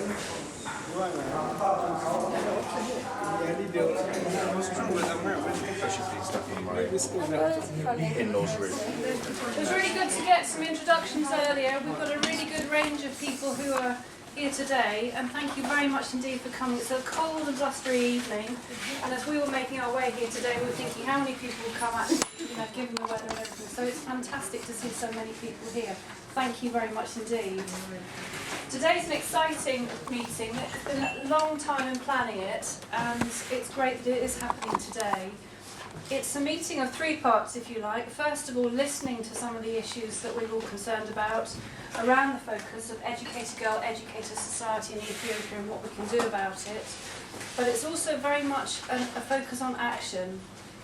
In those rooms. It was really good to get some introductions earlier. We've got a really good range of people who are here today, and thank you very much indeed for coming. It's a cold and blustery evening, and as we were making our way here today, we were thinking how many people will come actually, given the weather and everything. So it's fantastic to see so many people here. Thank you very much indeed. Today's an exciting meeting. It's been a long time in planning it, and it's great that it is happening today. It's a meeting of three parts, if you like. First of all, listening to some of the issues that we're all concerned about around the focus of educator girl, educator society in Ethiopia and what we can do about it. But it's also very much a focus on action.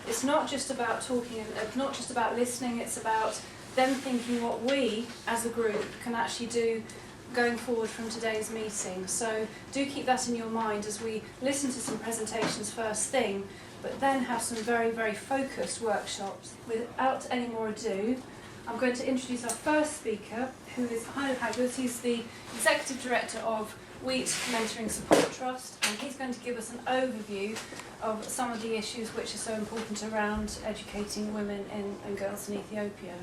It's not just about talking, not just about listening, it's about them thinking what we, as a group, can actually do going forward from today's meeting. So do keep that in your mind as we listen to some presentations first thing, but then have some very, very focused workshops. Without any more ado, I'm going to introduce our first speaker, who is Heino Hagers. He's the Executive Director of WHEAT Mentoring Support Trust, and he's going to give us an overview of some of the issues which are so important around educating women and girls in Ethiopia.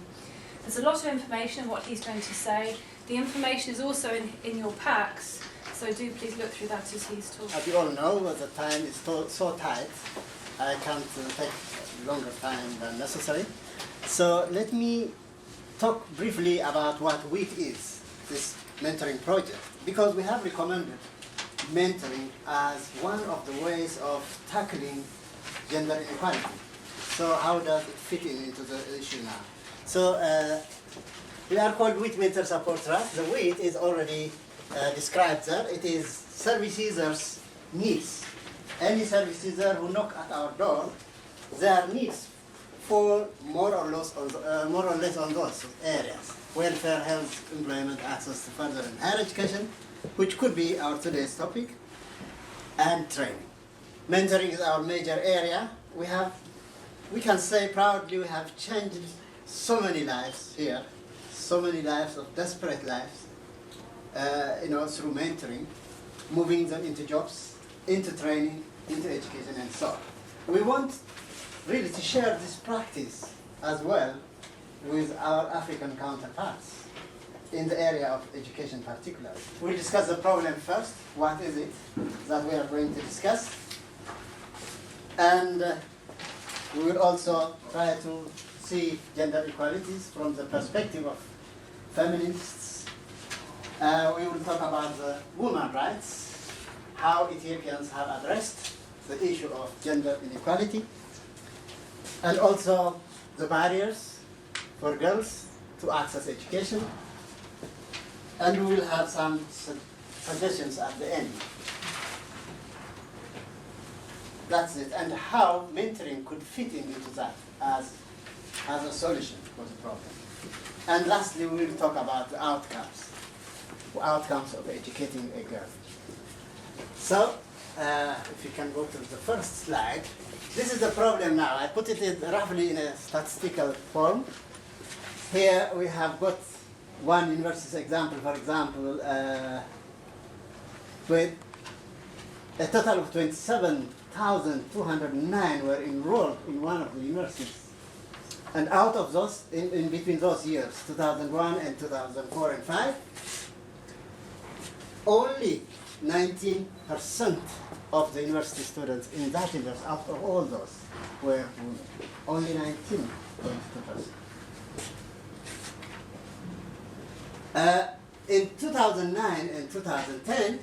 There's a lot of information in what he's going to say. The information is also in your packs, so do please look through that as he's talking. As you all know, the time is so tight, I can't take longer time than necessary. So let me talk briefly about what WHEAT is, this mentoring project, because we have recommended mentoring as one of the ways of tackling gender inequality. So how does it fit into the issue now? So we are called WHEAT Mentor Support Trust. The WHEAT is already described there. It is service users' needs. Any service user who knock at our door, their needs fall more or less on those areas: welfare, health, employment, access to further and higher education, which could be our today's topic, and training. Mentoring is our major area. We can say proudly we have changed so many lives here, so many lives of desperate lives, through mentoring, moving them into jobs, into training, into education, and so on. We want really to share this practice as well with our African counterparts in the area of education particularly. We'll discuss the problem first. What is it that we are going to discuss? And we will also try to see gender equalities from the perspective of feminists. We will talk about the women's rights, how Ethiopians have addressed the issue of gender inequality, and also the barriers for girls to access education. And we will have some suggestions at the end. That's it. And how mentoring could fit into that as a solution for the problem. And lastly, we will talk about the outcomes of educating a girl. So, if you can go to the first slide. This is the problem now. I put it roughly in a statistical form. Here we have got one university's example, for example, with a total of 27,209 were enrolled in one of the universities. And out of those, in between those years, 2001 and 2004 and 5, only 19% of the university students in that university, out of all those, were women. Only 19.2%. In 2009 and 2010,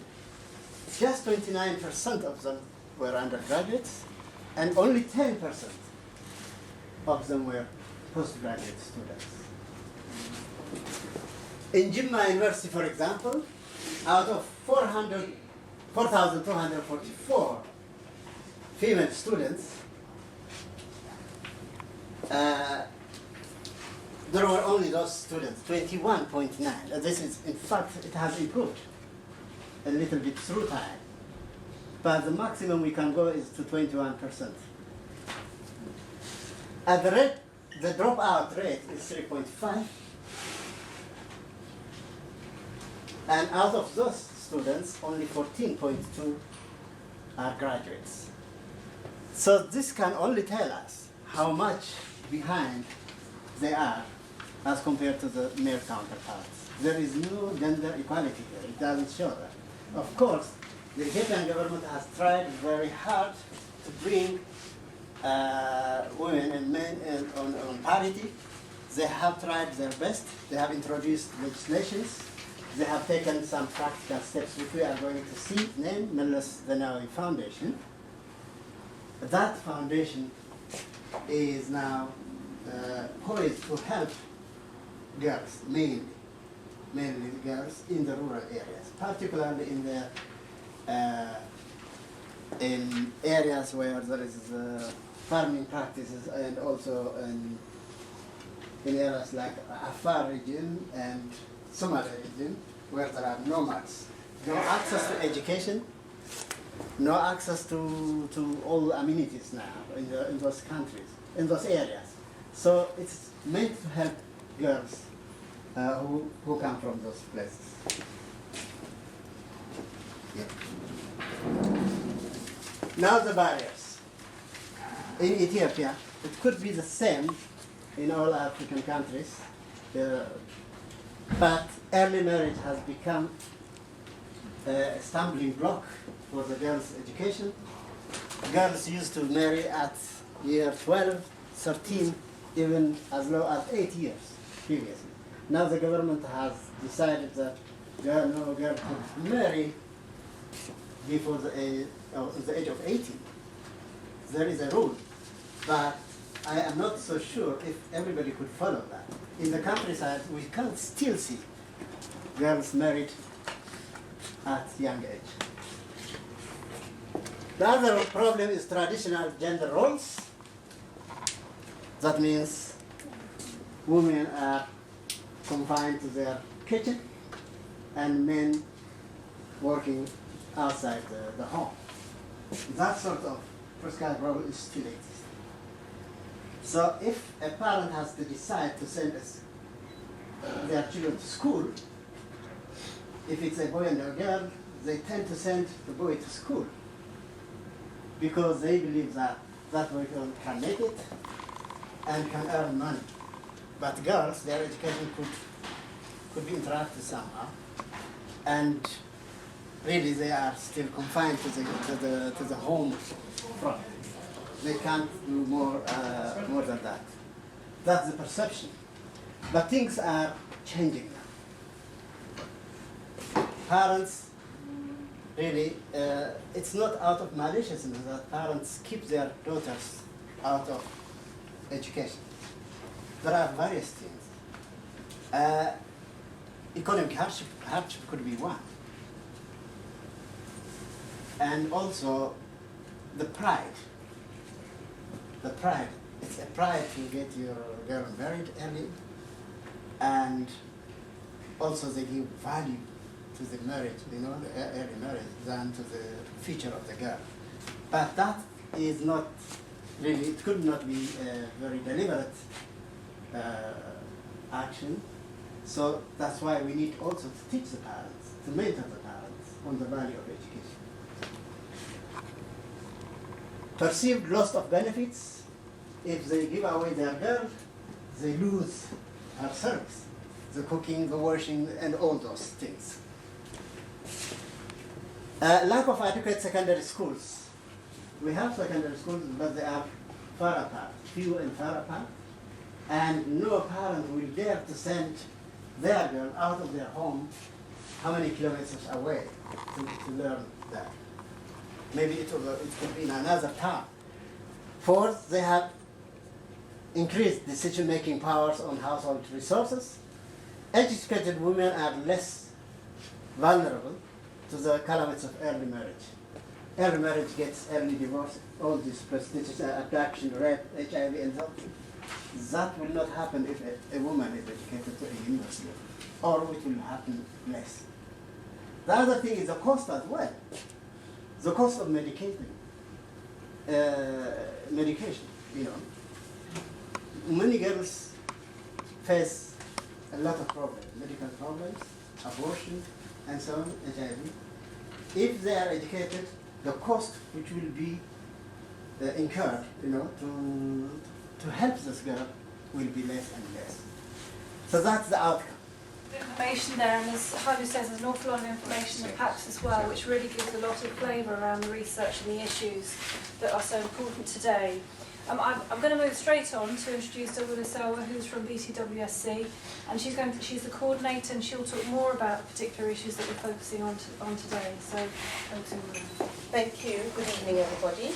just 29% of them were undergraduates, and only 10% of them were postgraduate students. In Jimma University, for example, out of 4,244 female students, there were only those students, 21.9. This is, in fact, it has improved a little bit through time. But the maximum we can go is to 21%. At the dropout rate is 3.5. And out of those students, only 14.2 are graduates. So this can only tell us how much behind they are as compared to the male counterparts. There is no gender equality here. It doesn't show that. Of course, the Ethiopian government has tried very hard to bring women and men on parity. They have tried their best. They have introduced legislations. They have taken some practical steps which we are going to see, named Meles Zenawi Foundation. That foundation is now poised to help girls, mainly girls in the rural areas, particularly in areas where there is farming practices, and also in areas like Afar region and Somali region, where there are nomads. No access to education, no access to all amenities now in those countries, in those areas. So it's meant to help girls who come from those places. Yeah. Now the barriers. In Ethiopia, it could be the same in all African countries, but early marriage has become a stumbling block for the girls' education. Girls used to marry at year 12, 13, even as low as 8 years previously. Now the government has decided that no girl could marry before the age of 18. There is a rule, but I am not so sure if everybody could follow that. In the countryside, we can still see girls married at young age. The other problem is traditional gender roles. That means women are confined to their kitchen and men working outside the home. That sort of prescribed role is still exists. So if a parent has to decide to send their children to school, if it's a boy and a girl, they tend to send the boy to school because they believe that that boy can make it and can earn money. But girls, their education could be interrupted somehow, and really they are still confined to the home front. They can't do more than that. That's the perception. But things are changing now. Parents, really, it's not out of maliciousness that parents keep their daughters out of education. There are various things. Economic hardship could be one. And also the pride. It's a pride to get your girl married early, and also they give value to the marriage, the early marriage, than to the future of the girl. But that is not really, it could not be a very deliberate action. So that's why we need also to teach the parents, to mentor the parents on the value of education. Perceived loss of benefits. If they give away their girl, they lose her service, the cooking, the washing, and all those things. Lack of adequate secondary schools. We have secondary schools, but they are far apart, few and far apart, and no parent will dare to send their girl out of their home how many kilometers away to learn that. Maybe it could be in another town. Fourth, they have increased decision-making powers on household resources. Educated women are less vulnerable to the calamities of early marriage. Early marriage gets early divorce, all these prestigious abduction, rape, HIV, and that will not happen if a woman is educated to a university, or it will happen less. The other thing is the cost as well. The cost of medication, Many girls face a lot of problems, medical problems, abortion, and so on, HIV. If they are educated, the cost which will be incurred, to help this girl will be less and less. So that's the outcome. Information there, and as Javi says, there's an awful lot of information in the packs as well, which really gives a lot of flavour around the research and the issues that are so important today. I'm going to move straight on to introduce Dawula Selwa, who's from BTWSC, and she's the coordinator, and she'll talk more about the particular issues that we're focusing on today. So, over to Dawula. Thank you. Good evening, everybody.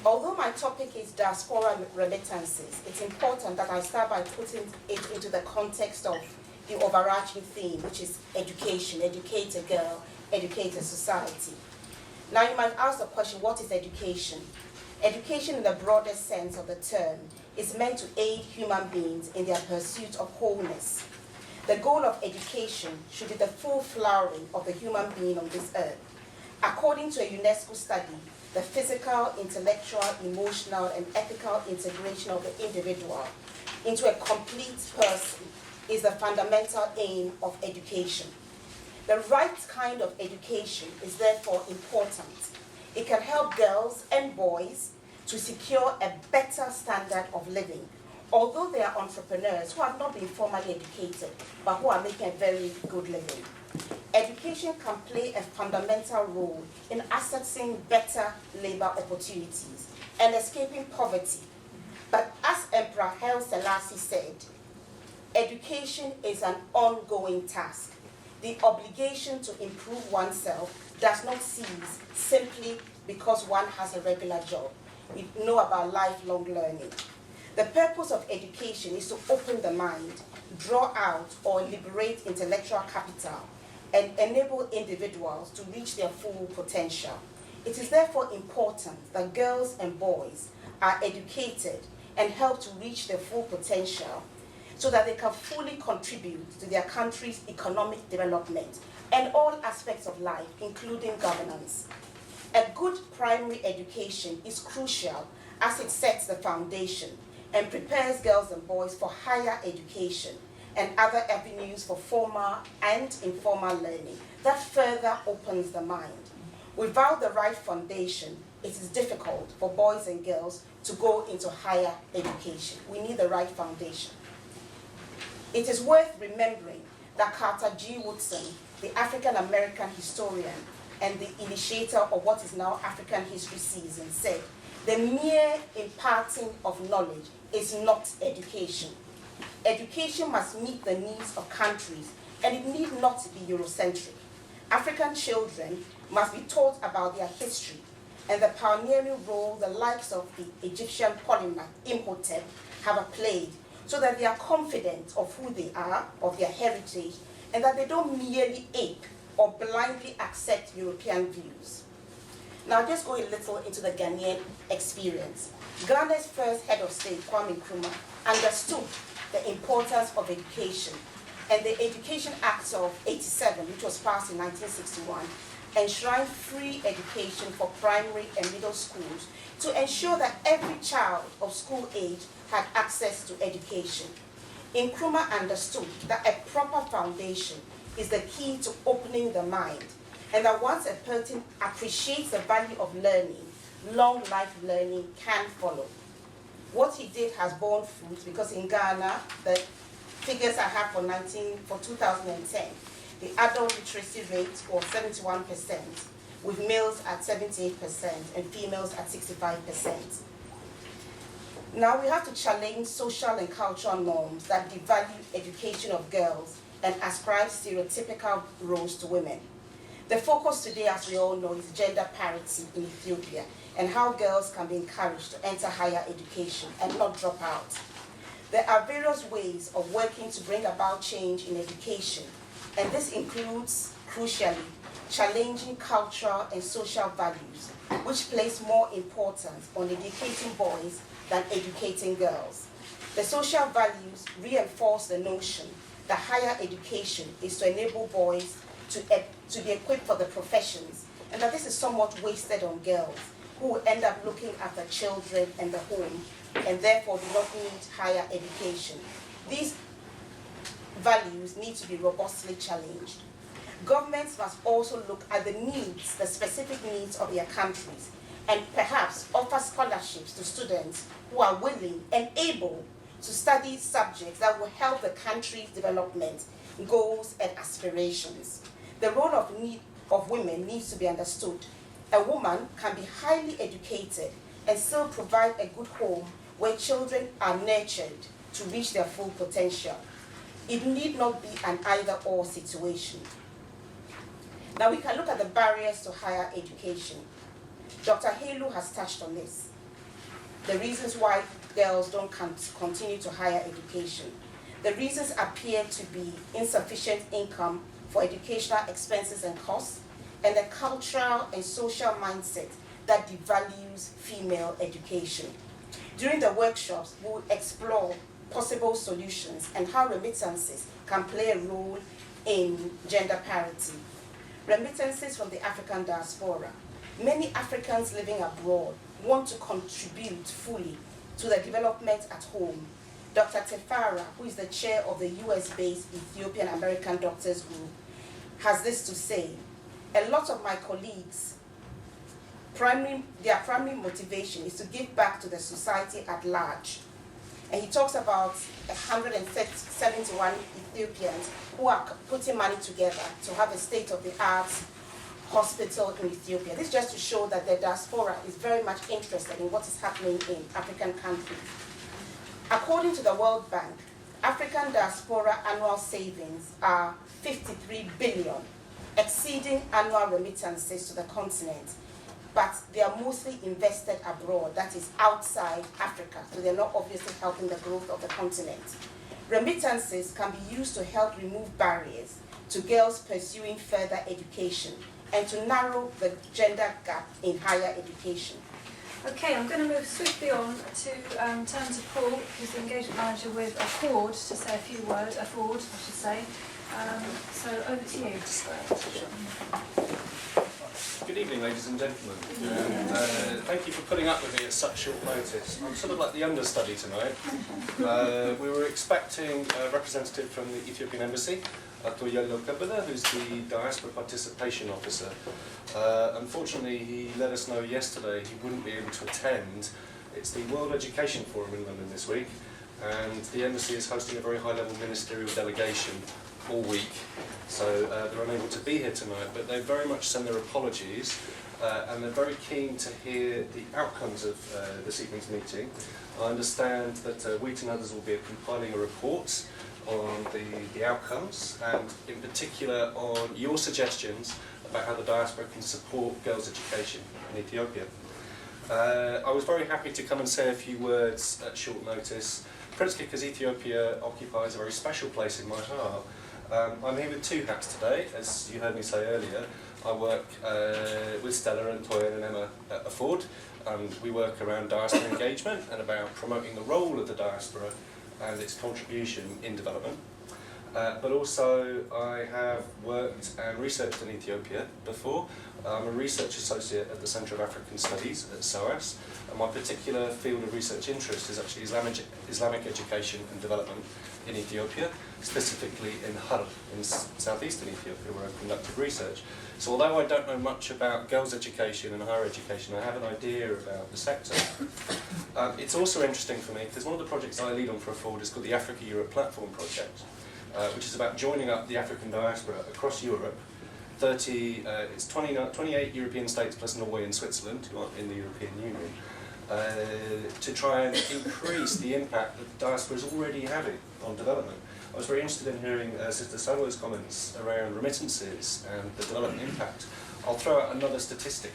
Although my topic is diaspora remittances, it's important that I start by putting it into the context of the overarching theme, which is education, educate a girl, educate a society. Now you might ask the question, what is education? Education in the broadest sense of the term is meant to aid human beings in their pursuit of wholeness. The goal of education should be the full flowering of the human being on this earth. According to a UNESCO study, the physical, intellectual, emotional, and ethical integration of the individual into a complete person is the fundamental aim of education. The right kind of education is therefore important. It can help girls and boys to secure a better standard of living, although they are entrepreneurs who have not been formally educated, but who are making a very good living. Education can play a fundamental role in accessing better labor opportunities and escaping poverty. But as Emperor Haile Selassie said, education is an ongoing task. The obligation to improve oneself does not cease simply because one has a regular job. We know about lifelong learning. The purpose of education is to open the mind, draw out or liberate intellectual capital, and enable individuals to reach their full potential. It is therefore important that girls and boys are educated and helped to reach their full potential so that they can fully contribute to their country's economic development and all aspects of life, including governance. A good primary education is crucial as it sets the foundation and prepares girls and boys for higher education and other avenues for formal and informal learning that further opens the mind. Without the right foundation, it is difficult for boys and girls to go into higher education. We need the right foundation. It is worth remembering that Carter G. Woodson, the African-American historian and the initiator of what is now African History Season, said, "The mere imparting of knowledge is not education. Education must meet the needs of countries, and it need not be Eurocentric. African children must be taught about their history and the pioneering role the likes of the Egyptian polymath Imhotep have played, so that they are confident of who they are, of their heritage, and that they don't merely ape or blindly accept European views." Now just go a little into the Ghanaian experience. Ghana's first head of state, Kwame Nkrumah, understood the importance of education, and the Education Act of '87, which was passed in 1961, enshrined free education for primary and middle schools to ensure that every child of school age had access to education. Nkrumah understood that a proper foundation is the key to opening the mind, and that once a person appreciates the value of learning, long life learning can follow. What he did has borne fruit, because in Ghana, the figures I have for 2010, the adult literacy rate was 71%, with males at 78% and females at 65%. Now we have to challenge social and cultural norms that devalue education of girls and ascribe stereotypical roles to women. The focus today, as we all know, is gender parity in Ethiopia and how girls can be encouraged to enter higher education and not drop out. There are various ways of working to bring about change in education, and this includes, crucially, challenging cultural and social values, which place more importance on educating boys than educating girls. The social values reinforce the notion that higher education is to enable boys to be equipped for the professions, and that this is somewhat wasted on girls, who will end up looking after children and the home, and therefore do not need higher education. These values need to be robustly challenged. governments must also look at the needs, the specific needs of their countries, and perhaps offer scholarships to students who are willing and able to study subjects that will help the country's development goals and aspirations. The role of women needs to be understood. A woman can be highly educated and still provide a good home where children are nurtured to reach their full potential. It need not be an either-or situation. Now we can look at the barriers to higher education. Dr. Halu has touched on this. The reasons why girls don't continue to higher education. The reasons appear to be insufficient income for educational expenses and costs, and the cultural and social mindset that devalues female education. During the workshops, we will explore possible solutions and how remittances can play a role in gender parity. Remittances from the African diaspora. Many Africans living abroad want to contribute fully to the development at home. Dr. Tefara, who is the chair of the US-based Ethiopian American Doctors Group, has this to say: a lot of my colleagues, their primary motivation is to give back to the society at large. And he talks about 171 Ethiopians who are putting money together to have a state-of-the-art hospital in Ethiopia. This is just to show that the diaspora is very much interested in what is happening in African countries. According to the World Bank, African diaspora annual savings are 53 billion, exceeding annual remittances to the continent, but they are mostly invested abroad, that is outside Africa, so they're not obviously helping the growth of the continent. Remittances can be used to help remove barriers to girls pursuing further education and to narrow the gender gap in higher education. Okay, I'm going to move swiftly on to turn to Paul, who's the engagement manager with Afford, to say a few words. Afford, I should say. So over to you. Good evening, ladies and gentlemen. Thank you for putting up with me at such short notice. I'm sort of like the understudy tonight. We were expecting a representative from the Ethiopian Embassy, Atoyelo Kabila, who's the Diaspora Participation Officer. Unfortunately, he let us know yesterday he wouldn't be able to attend. It's the World Education Forum in London this week, and the Embassy is hosting a very high-level ministerial delegation all week, so they're unable to be here tonight, but they very much send their apologies, and they're very keen to hear the outcomes of this evening's meeting. I understand that Wheat and others will be compiling a report on the outcomes, and in particular on your suggestions about how the diaspora can support girls' education in Ethiopia. I was very happy to come and say a few words at short notice, principally because Ethiopia occupies a very special place in my heart. I'm here with two hats today, as you heard me say earlier. I work with Stella and Toya and Emma at Afford, and we work around diaspora engagement and about promoting the role of the diaspora and its contribution in development. But also I have worked and researched in Ethiopia before. I'm a research associate at the Centre of African Studies at SOAS, and my particular field of research interest is actually Islamic education and development in Ethiopia, specifically in Harb in southeastern Ethiopia, where I've conducted research. So although I don't know much about girls' education and higher education, I have an idea about the sector. It's also interesting for me because one of the projects I lead on for Afford is called the Africa-Europe Platform Project, which is about joining up the African diaspora across Europe. It's 28 European states plus Norway and Switzerland, who aren't in the European Union, to try and increase the impact that the diaspora is already having on development. I was very interested in hearing Sister Salwa's comments around remittances and the development impact. I'll throw out another statistic,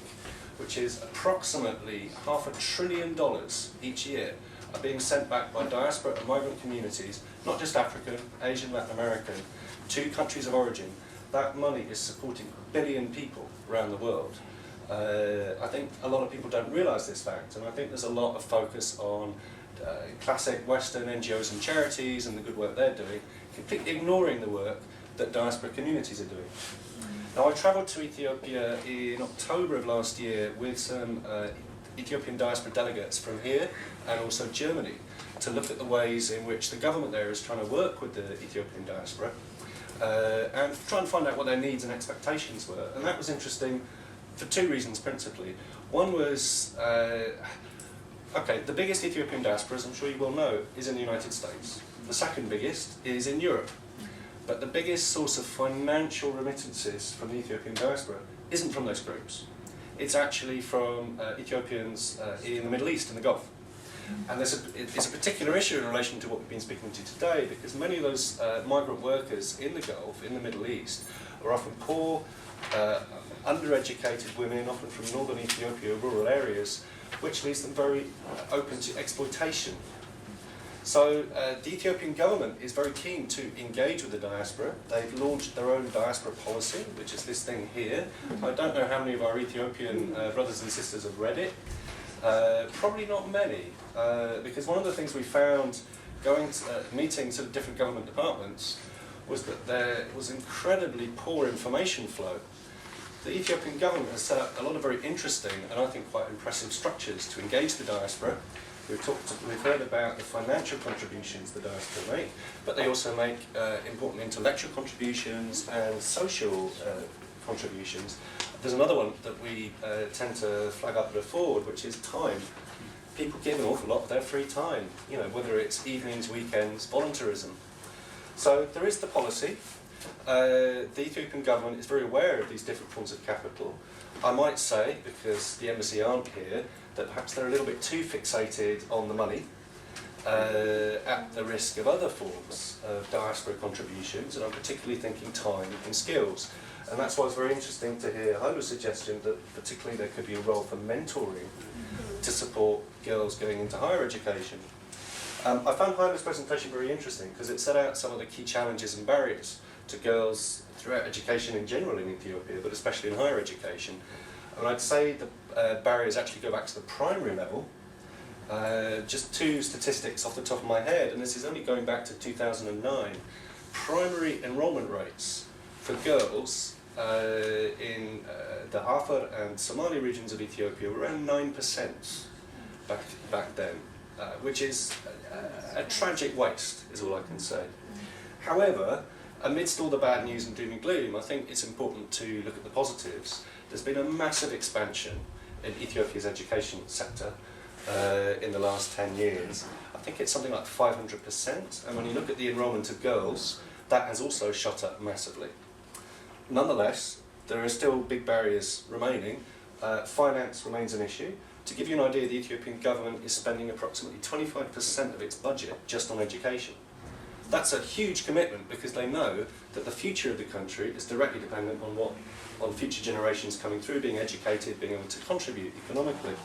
which is approximately $500 billion each year are being sent back by diaspora and migrant communities, not just African, Asian, Latin American, to countries of origin. That money is supporting 1 billion people around the world. I think a lot of people don't realise this fact, and I think there's a lot of focus on classic Western NGOs and charities and the good work they're doing, completely ignoring the work that diaspora communities are doing. Now, I travelled to Ethiopia in October of last year with some Ethiopian diaspora delegates from here and also Germany to look at the ways in which the government there is trying to work with the Ethiopian diaspora. and try and find out what their needs and expectations were. And that was interesting for two reasons principally. One was, okay, the biggest Ethiopian diaspora, as I'm sure you will know, is in the United States. The second biggest is in Europe. But the biggest source of financial remittances from the Ethiopian diaspora isn't from those groups. It's actually from Ethiopians in the Middle East and the Gulf. And it's a particular issue in relation to what we've been speaking to today, because many of those migrant workers in the Gulf, in the Middle East, are often poor, undereducated women, often from northern Ethiopia, rural areas, which leaves them very open to exploitation. So the Ethiopian government is very keen to engage with the diaspora. They've launched their own diaspora policy, which is this thing here. I don't know how many of our Ethiopian brothers and sisters have read it. Probably not many, because one of the things we found going to meeting sort of different government departments was that there was incredibly poor information flow. The Ethiopian government has set up a lot of very interesting and I think quite impressive structures to engage the diaspora. We've heard about the financial contributions the diaspora make, but they also make important intellectual contributions and social contributions. There's another one that we tend to flag up at Afford, which is time. People give an awful lot of their free time, you know, whether it's evenings, weekends, volunteerism. So there is the policy. The Ethiopian government is very aware of these different forms of capital. I might say, because the embassy aren't here, that perhaps they're a little bit too fixated on the money at the risk of other forms of diaspora contributions, and I'm particularly thinking time and skills. And that's why it's very interesting to hear Hailu's suggestion that particularly there could be a role for mentoring to support girls going into higher education. I found Hailu's presentation very interesting because it set out some of the key challenges and barriers to girls throughout education in general in Ethiopia, but especially in higher education. And I'd say the barriers actually go back to the primary level. Just two statistics off the top of my head, and this is only going back to 2009. Primary enrollment rates for girls in the Afar and Somali regions of Ethiopia were around 9% back then, which is a tragic waste, is all I can say. However, amidst all the bad news and doom and gloom, I think it's important to look at the positives. There's been a massive expansion in Ethiopia's education sector in the last 10 years. I think it's something like 500%, and when you look at the enrolment of girls, that has also shot up massively. Nonetheless, there are still big barriers remaining. Finance remains an issue. To give you an idea, the Ethiopian government is spending approximately 25% of its budget just on education. That's a huge commitment because they know that the future of the country is directly dependent on future generations coming through, being educated, being able to contribute economically.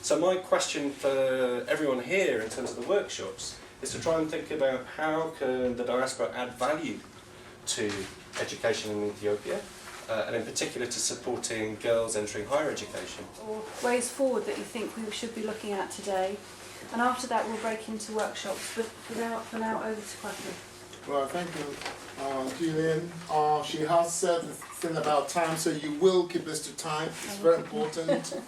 So my question for everyone here in terms of the workshops is to try and think about how can the diaspora add value to education in Ethiopia, and in particular to supporting girls entering higher education. Or ways forward that you think we should be looking at today. And after that we'll break into workshops, but for now over to Kwasi. Well, thank you, Julian. She has said the thing about time, so you will keep us to time. It's very important.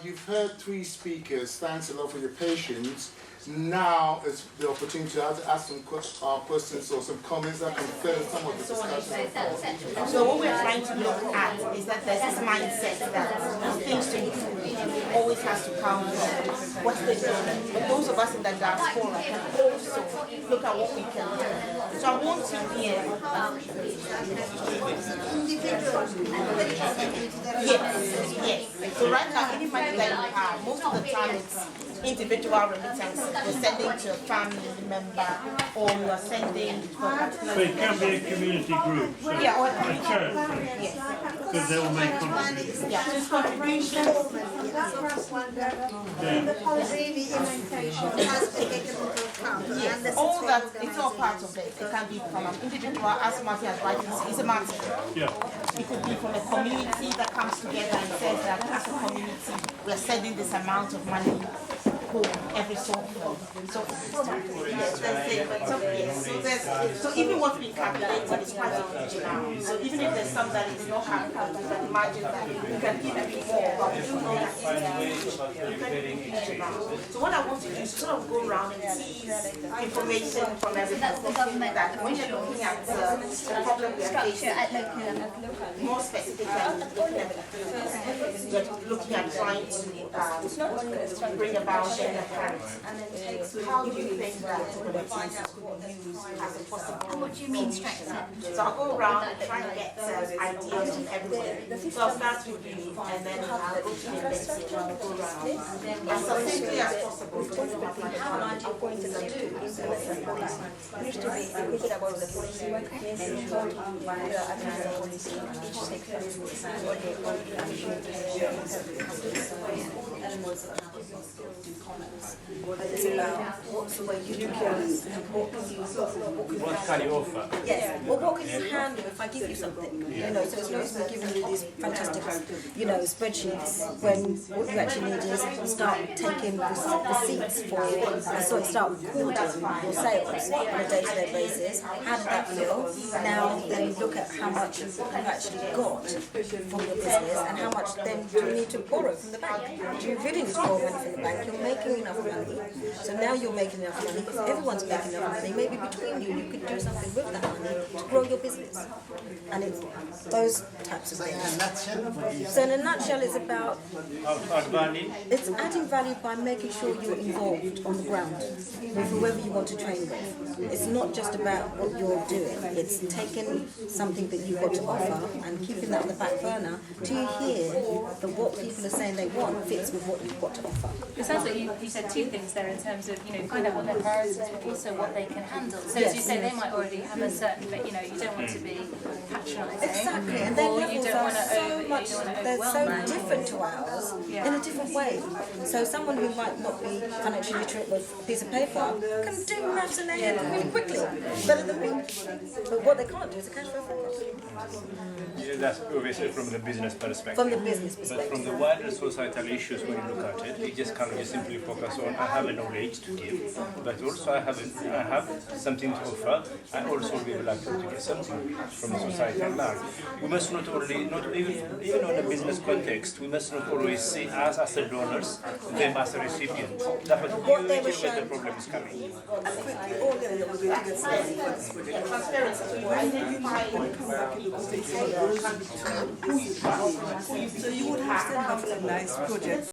You've heard three speakers. Thanks a lot for your patience. Now is the opportunity to ask some questions or some comments that can fill some of the discussion. So what we're trying to look at is that there's this mindset that things to improve always has to come from what's the doing. But those of us in the diaspora can also look at what we can do. So I want to hear yes. So right now any money that you have, most of the time it's individual remittance. You're sending to a family member or you're sending to a particular... So it can be a community group, so yeah, or a charity, yes. because they will make contributions. Yeah, just contributions. That's what I wonder. In the policy, the implementation has to be taken into account. Yes, all that, it's all part of it. It can be from an individual, as Marty has rightly said, it's a matter. Yeah. It could be from a community that comes together and says that as a community, we're sending this amount of money report every so often. So yes, that's it. But so even what's been calculated is quite a huge amount. So even if there's some that is not calculated, you can imagine that you can give a bit more, but we do know that it's a huge amount. So what I want to do is sort of go around and tease information from everyone. That when you're looking at the problem we are facing, more specifically, we're looking at trying to bring about gender parity. How do you think that communities could be used as a possible? What do you mean strengthen? So I'll go around and try to get ideas from everybody. So I'll start with you, and then I'll go to the next one. I'll go around as succinctly as possible. How are you going to do? What can you offer? Yes. Well, what can you handle if I give you something? You know, so it's not just giving you these fantastic, you know, spreadsheets when what you actually need is start taking receipts for and sort of start recording your sales on a day-to-day basis. How did that feel? Now then look at how much you've actually got from your business and how much then do you need to borrow from the bank. Do you really need to borrow money from the bank? You're making enough money. So now you're making enough money. If everyone's making enough money, maybe between you could do something with that money to grow your business. And it's those types of So in things. a nutshell, So in a nutshell, it's about Add value. it's adding value by making sure you're involved on the ground with whoever you want to train with. It's not just about what you're doing. It's taking something that you've got to offer and keeping that on the back burner till you hear that what people are saying they want fits with what you've got to offer. It sounds like you said two things there in terms of, you know, find out what their priorities are, but also what they can handle. So as you say, they might already have a certain, but you know, you don't want to be patronising. Exactly, and their Or you levels don't are want to so much, they're so overwhelm them. different to ours in a different way. So someone who might not be financially literate with a piece of paper can do maths in their head really quickly, better than me. But what they can't do is a cash flow forecast. Yeah, that's obviously from the business perspective. From the business But perspective. from the wider societal issues, when you look at it, it just can't be simply focus on I have a knowledge to give, but also I have something to offer. I also will be like to get something from the society at large. We must not only, not even on a business context, we must not always see us as the donors, them as a recipient. That's What they where were the showing- problem is coming. Transparency. So you identify So you would have to have a nice project.